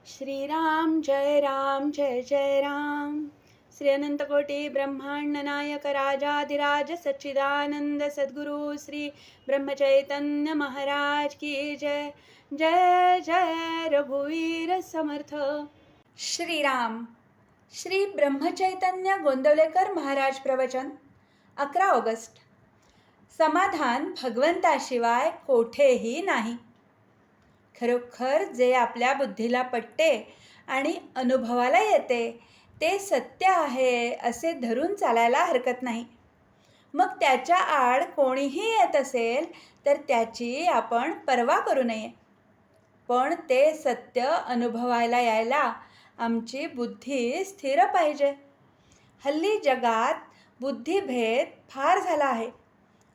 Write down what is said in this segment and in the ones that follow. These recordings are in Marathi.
श्रीराम जय जय राम. श्री अनंतकोटी ब्रह्मांड नायक राजाधिराज सच्चिदानंद सद्गुरु श्री ब्रह्मचैतन्य महाराज की जय. जय जय रघुवीर समर्थ. श्रीराम. श्री ब्रह्मचैतन्य गोंदवलेकर महाराज प्रवचन 11 ऑगस्ट. समाधान भगवंताशिवाय कोठेही नाही. खरोखर जे आपल्या बुद्धीला पटते आणि अनुभवाला येते ते सत्य आहे असे धरून चालायला हरकत नाही. मग त्याच्या आड कोणीही येत असेल तर त्याची आपण पर्वा करू नये. पण ते सत्य अनुभवायला यायला आमची बुद्धी स्थिर पाहिजे. हल्ली जगात बुद्धिभेद फार झाला आहे.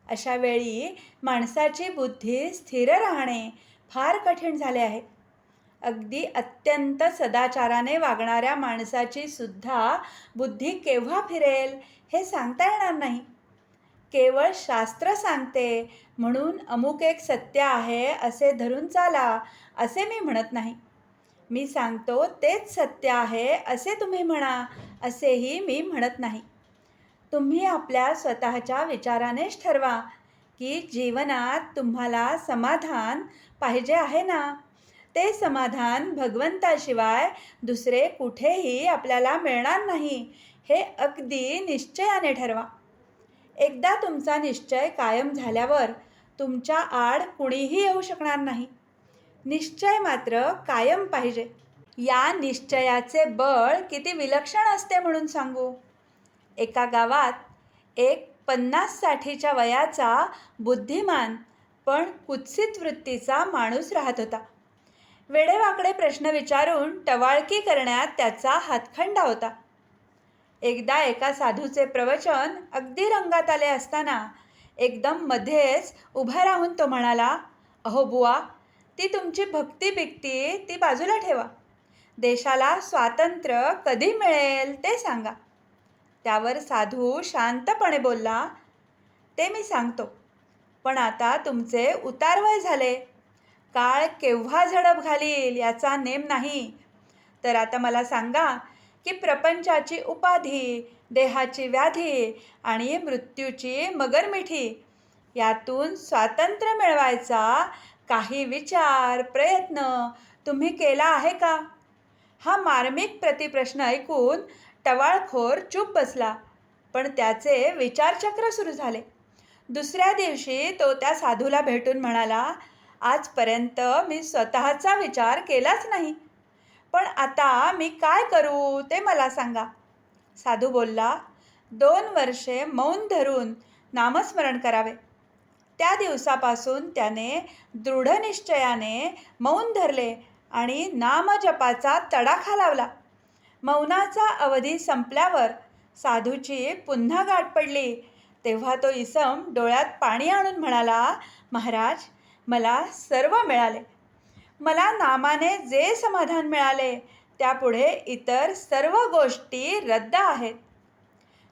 अशा वेळी माणसाची बुद्धी स्थिर राहणे फार कठीण झाले आहे. अगदी अत्यंत सदाचाराने वागणाऱ्या माणसाची सुद्धा बुद्धी केव्हा फिरेल हे सांगता येणार नाही. केवळ शास्त्र सांगते म्हणून अमुक एक सत्य आहे असे धरून चाला असे मी म्हणत नाही. मी सांगतो तेच सत्य आहे असे तुम्ही म्हणा असेही मी म्हणत नाही. तुम्ही आपल्या स्वतःच्या विचारानेच ठरवा की जीवनात तुम्हाला समाधान पाहिजे आहे ना. ते समाधान भगवंताशिवाय दुसरे कुठेही आपल्याला मिळणार नाही हे अगदी निश्चयाने ठरवा. एकदा तुमचा निश्चय कायम झाल्यावर तुमच्या आड कुणीही येऊ शकणार नाही. निश्चय मात्र कायम पाहिजे. या निश्चयाचे बळ किती विलक्षण असते म्हणून सांगू. एका गावात एक 50-60च्या वयाचा बुद्धिमान पण कुत्सित वृत्तीचा माणूस राहत होता. वेडेवाकडे प्रश्न विचारून टवाळकी करण्यात त्याचा हातखंडा होता. एकदा एका साधूचे प्रवचन अगदी रंगात आले असताना एकदम मध्येच उभा राहून तो म्हणाला, अहो बुवा, ती तुमची भक्ती बिक्ती ती बाजूला ठेवा. देशाला स्वातंत्र्य कधी मिळेल ते सांगा. त्यावर साधू शांतपणे बोलला, ते मी सांगतो, पण आता तुमचे उतारवय झाले. काळ केव्हा झडप घालील याचा नेम नाही. तर आता मला सांगा की प्रपंचाची उपाधी, देहाची व्याधी आणि मृत्यूची मगरमिठी यातून स्वातंत्र्य मिळवायचा काही विचार प्रयत्न तुम्ही केला आहे का. हा मार्मिक प्रतिप्रश्न ऐकून टवाळखोर चूप बसला. पण त्याचे विचारचक्र सुरू झाले. दुसऱ्या दिवशी तो त्या साधूला भेटून म्हणाला, आजपर्यंत मी स्वतःचा विचार केलाच नाही, पण आता मी काय करू ते मला सांगा. साधू बोलला, 2 वर्षे मौन धरून नामस्मरण करावे. त्या दिवसापासून त्याने दृढ निश्चयाने मौन धरले आणि नामजपाचा तडाखा लावला. मौनाचा अवधी संपल्यावर साधूची पुन्हा गाठ पडली. तेव्हा तो इसम डोळ्यात पाणी आणून म्हणाला, महाराज, मला सर्व मिळाले. मला नामाने जे समाधान मिळाले त्यापुढे इतर सर्व गोष्टी रद्द आहेत.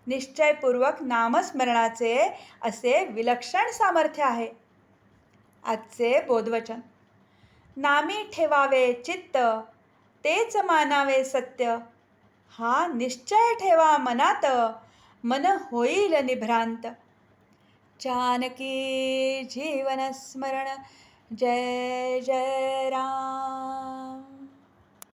निश्चयपूर्वक नामस्मरणाचे असे विलक्षण सामर्थ्य आहे. आजचे बोधवचन. नामी ठेवावे चित्त, तेच मानावे सत्य. हा निश्चय ठेवा मनात, मन होईल निभ्रांत. जानकी जीवन स्मरण. जय जय राम.